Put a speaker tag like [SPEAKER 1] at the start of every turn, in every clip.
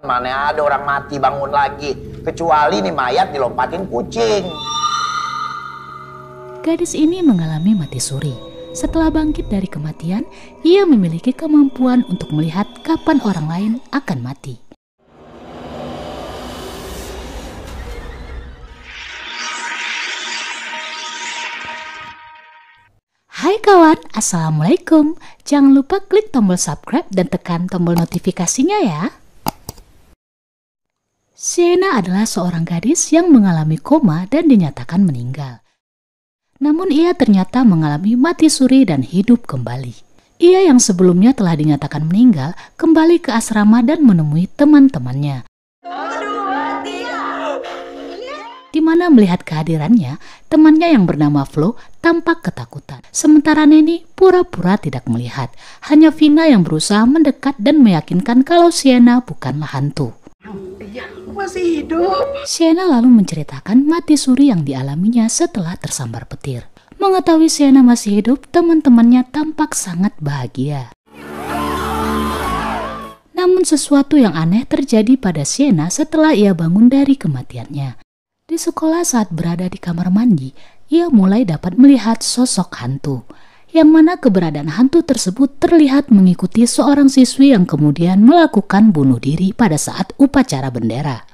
[SPEAKER 1] Mana ada orang mati bangun lagi, kecuali nih mayat dilompatin kucing.
[SPEAKER 2] Gadis ini mengalami mati suri. Setelah bangkit dari kematian, ia memiliki kemampuan untuk melihat kapan orang lain akan mati. Hai kawan, Assalamualaikum. Jangan lupa klik tombol subscribe dan tekan tombol notifikasinya ya. Sienna adalah seorang gadis yang mengalami koma dan dinyatakan meninggal. Namun ia ternyata mengalami mati suri dan hidup kembali. Ia yang sebelumnya telah dinyatakan meninggal kembali ke asrama dan menemui teman-temannya. Di mana melihat kehadirannya, temannya yang bernama Flo tampak ketakutan. Sementara Neni pura-pura tidak melihat. Hanya Vina yang berusaha mendekat dan meyakinkan kalau Sienna bukanlah hantu.
[SPEAKER 3] Iya, masih hidup.
[SPEAKER 2] Sienna lalu menceritakan mati suri yang dialaminya setelah tersambar petir. Mengetahui Sienna masih hidup, teman-temannya tampak sangat bahagia. Namun sesuatu yang aneh terjadi pada Sienna setelah ia bangun dari kematiannya. Di sekolah saat berada di kamar mandi, ia mulai dapat melihat sosok hantu. Yang mana keberadaan hantu tersebut terlihat mengikuti seorang siswi yang kemudian melakukan bunuh diri pada saat upacara bendera.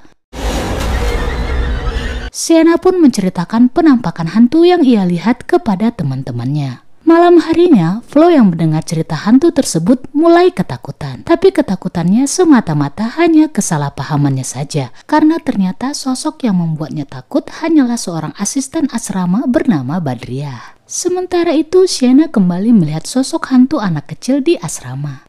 [SPEAKER 2] Sienna pun menceritakan penampakan hantu yang ia lihat kepada teman-temannya. Malam harinya, Flo yang mendengar cerita hantu tersebut mulai ketakutan. Tapi ketakutannya semata-mata hanya kesalahpahamannya saja. Karena ternyata sosok yang membuatnya takut hanyalah seorang asisten asrama bernama Badriah. Sementara itu, Sienna kembali melihat sosok hantu anak kecil di asrama.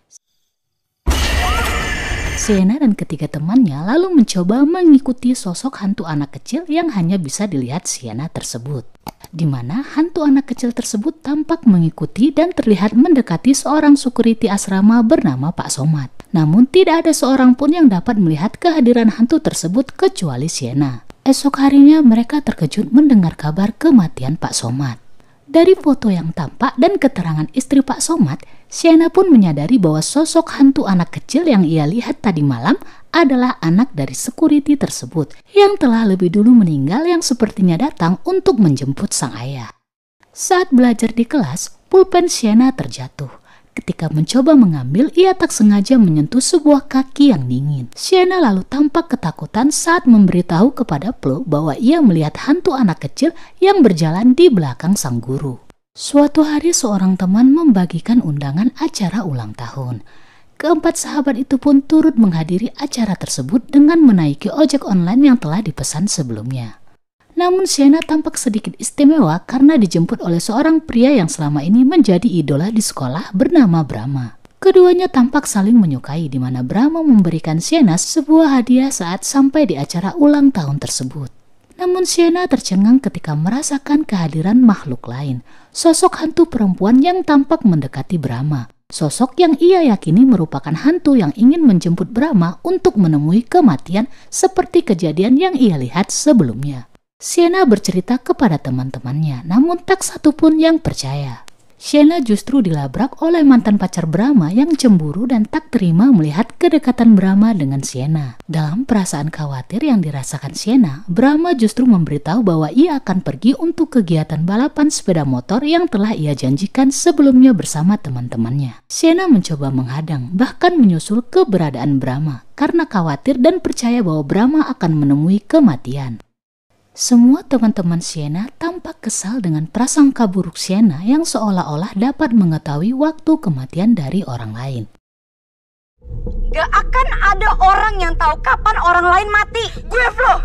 [SPEAKER 2] Sienna dan ketiga temannya lalu mencoba mengikuti sosok hantu anak kecil yang hanya bisa dilihat Sienna tersebut. Di mana hantu anak kecil tersebut tampak mengikuti dan terlihat mendekati seorang security asrama bernama Pak Somad. Namun tidak ada seorang pun yang dapat melihat kehadiran hantu tersebut kecuali Sienna. Esok harinya mereka terkejut mendengar kabar kematian Pak Somad. Dari foto yang tampak dan keterangan istri Pak Somad, Sienna pun menyadari bahwa sosok hantu anak kecil yang ia lihat tadi malam adalah anak dari security tersebut yang telah lebih dulu meninggal yang sepertinya datang untuk menjemput sang ayah. Saat belajar di kelas, pulpen Sienna terjatuh. Ketika mencoba mengambil, ia tak sengaja menyentuh sebuah kaki yang dingin. Sienna lalu tampak ketakutan saat memberitahu kepada Flo bahwa ia melihat hantu anak kecil yang berjalan di belakang sang guru. Suatu hari seorang teman membagikan undangan acara ulang tahun. Keempat sahabat itu pun turut menghadiri acara tersebut dengan menaiki ojek online yang telah dipesan sebelumnya. Namun Sienna tampak sedikit istimewa karena dijemput oleh seorang pria yang selama ini menjadi idola di sekolah bernama Brahma. Keduanya tampak saling menyukai di mana Brahma memberikan Sienna sebuah hadiah saat sampai di acara ulang tahun tersebut. Namun Sienna tercengang ketika merasakan kehadiran makhluk lain, sosok hantu perempuan yang tampak mendekati Brahma. Sosok yang ia yakini merupakan hantu yang ingin menjemput Brahma untuk menemui kematian seperti kejadian yang ia lihat sebelumnya. Sienna bercerita kepada teman-temannya, namun tak satu pun yang percaya. Sienna justru dilabrak oleh mantan pacar Brahma yang cemburu dan tak terima melihat kedekatan Brahma dengan Sienna. Dalam perasaan khawatir yang dirasakan Sienna, Brahma justru memberitahu bahwa ia akan pergi untuk kegiatan balapan sepeda motor yang telah ia janjikan sebelumnya bersama teman-temannya. Sienna mencoba menghadang, bahkan menyusul keberadaan Brahma, karena khawatir dan percaya bahwa Brahma akan menemui kematian. Semua teman-teman Sienna tampak kesal dengan prasangka buruk Sienna yang seolah-olah dapat mengetahui waktu kematian dari orang lain.
[SPEAKER 4] Gak akan ada orang yang tahu kapan orang lain mati. Gue Flo,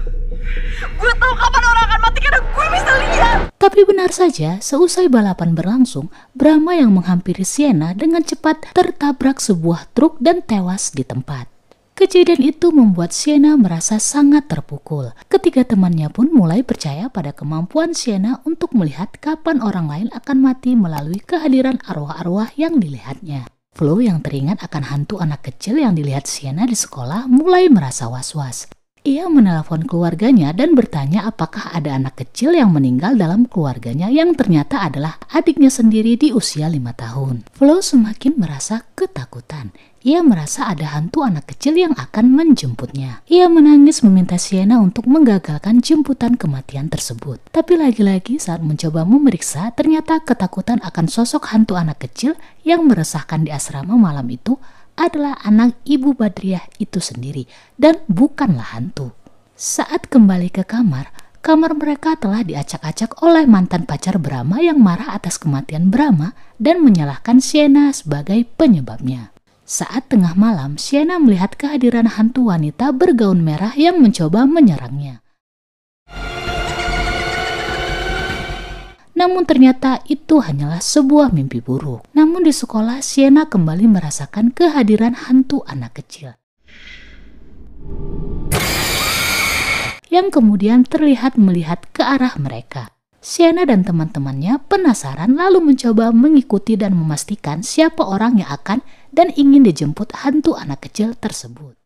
[SPEAKER 4] gue tahu kapan orang akan mati karena gue bisa lihat.
[SPEAKER 2] Tapi benar saja, seusai balapan berlangsung, Brahma yang menghampiri Sienna dengan cepat tertabrak sebuah truk dan tewas di tempat. Kejadian itu membuat Sienna merasa sangat terpukul. Ketiga temannya pun mulai percaya pada kemampuan Sienna untuk melihat kapan orang lain akan mati melalui kehadiran arwah-arwah yang dilihatnya. Flo yang teringat akan hantu anak kecil yang dilihat Sienna di sekolah mulai merasa was-was. Ia menelepon keluarganya dan bertanya apakah ada anak kecil yang meninggal dalam keluarganya yang ternyata adalah adiknya sendiri di usia 5 tahun. Flo semakin merasa ketakutan. Ia merasa ada hantu anak kecil yang akan menjemputnya. Ia menangis meminta Sienna untuk menggagalkan jemputan kematian tersebut. Tapi lagi-lagi saat mencoba memeriksa, ternyata ketakutan akan sosok hantu anak kecil yang meresahkan di asrama malam itu adalah anak Ibu Badriah itu sendiri dan bukanlah hantu. Saat kembali ke kamar mereka telah diacak-acak oleh mantan pacar Brahma yang marah atas kematian Brahma dan menyalahkan Sienna sebagai penyebabnya. Saat tengah malam, Sienna melihat kehadiran hantu wanita bergaun merah yang mencoba menyerangnya. Namun ternyata itu hanyalah sebuah mimpi buruk. Namun di sekolah, Sienna kembali merasakan kehadiran hantu anak kecil yang kemudian terlihat melihat ke arah mereka. Sienna dan teman-temannya penasaran lalu mencoba mengikuti dan memastikan siapa orang yang akan dan ingin dijemput hantu anak kecil tersebut.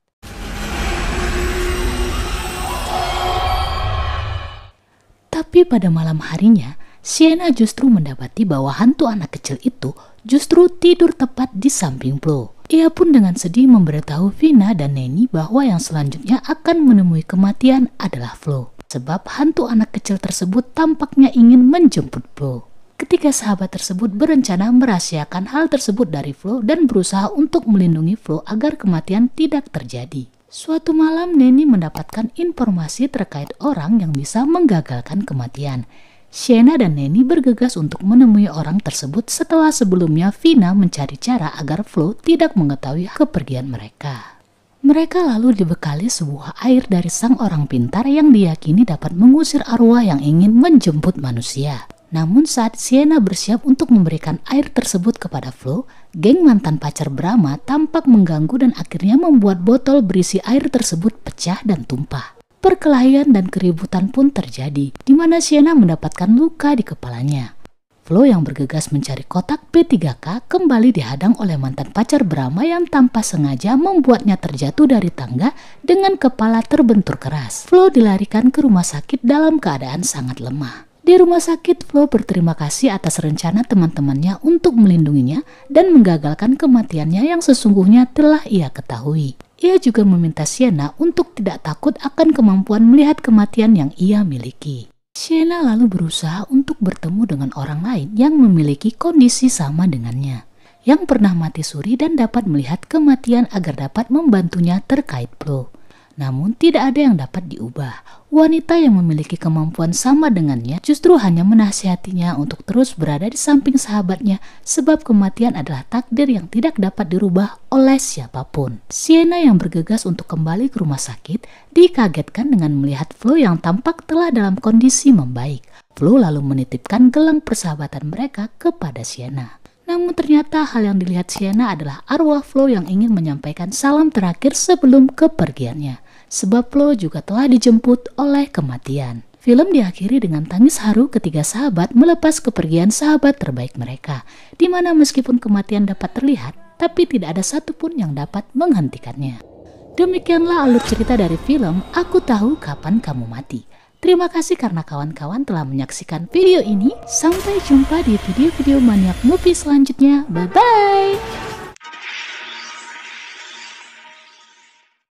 [SPEAKER 2] Tapi pada malam harinya, Sienna justru mendapati bahwa hantu anak kecil itu justru tidur tepat di samping Flo. Ia pun dengan sedih memberitahu Vina dan Neni bahwa yang selanjutnya akan menemui kematian adalah Flo. Sebab hantu anak kecil tersebut tampaknya ingin menjemput Flo. Ketiga sahabat tersebut berencana merahasiakan hal tersebut dari Flo dan berusaha untuk melindungi Flo agar kematian tidak terjadi. Suatu malam Neni mendapatkan informasi terkait orang yang bisa menggagalkan kematian. Sienna dan Neni bergegas untuk menemui orang tersebut setelah sebelumnya Vina mencari cara agar Flo tidak mengetahui kepergian mereka. Mereka lalu dibekali sebuah air dari sang orang pintar yang diyakini dapat mengusir arwah yang ingin menjemput manusia. Namun saat Sienna bersiap untuk memberikan air tersebut kepada Flo, geng mantan pacar Brahma tampak mengganggu dan akhirnya membuat botol berisi air tersebut pecah dan tumpah. Perkelahian dan keributan pun terjadi, di mana Sienna mendapatkan luka di kepalanya. Flo yang bergegas mencari kotak P3K kembali dihadang oleh mantan pacar Brahma yang tanpa sengaja membuatnya terjatuh dari tangga dengan kepala terbentur keras. Flo dilarikan ke rumah sakit dalam keadaan sangat lemah. Di rumah sakit, Flo berterima kasih atas rencana teman-temannya untuk melindunginya dan menggagalkan kematiannya yang sesungguhnya telah ia ketahui. Ia juga meminta Sienna untuk tidak takut akan kemampuan melihat kematian yang ia miliki. Sienna lalu berusaha untuk bertemu dengan orang lain yang memiliki kondisi sama dengannya, yang pernah mati suri dan dapat melihat kematian agar dapat membantunya terkait Flo. Namun tidak ada yang dapat diubah. Wanita yang memiliki kemampuan sama dengannya justru hanya menasihatinya untuk terus berada di samping sahabatnya sebab kematian adalah takdir yang tidak dapat dirubah oleh siapapun. Sienna yang bergegas untuk kembali ke rumah sakit dikagetkan dengan melihat Flo yang tampak telah dalam kondisi membaik. Flo lalu menitipkan gelang persahabatan mereka kepada Sienna. Namun ternyata hal yang dilihat Sienna adalah arwah Flo yang ingin menyampaikan salam terakhir sebelum kepergiannya. Sebab Flo juga telah dijemput oleh kematian. Film diakhiri dengan tangis haru ketiga sahabat melepas kepergian sahabat terbaik mereka. Di mana meskipun kematian dapat terlihat, tapi tidak ada satupun yang dapat menghentikannya. Demikianlah alur cerita dari film Aku Tahu Kapan Kamu Mati. Terima kasih karena kawan-kawan telah menyaksikan video ini. Sampai jumpa di video-video Maniak Movie selanjutnya. Bye-bye!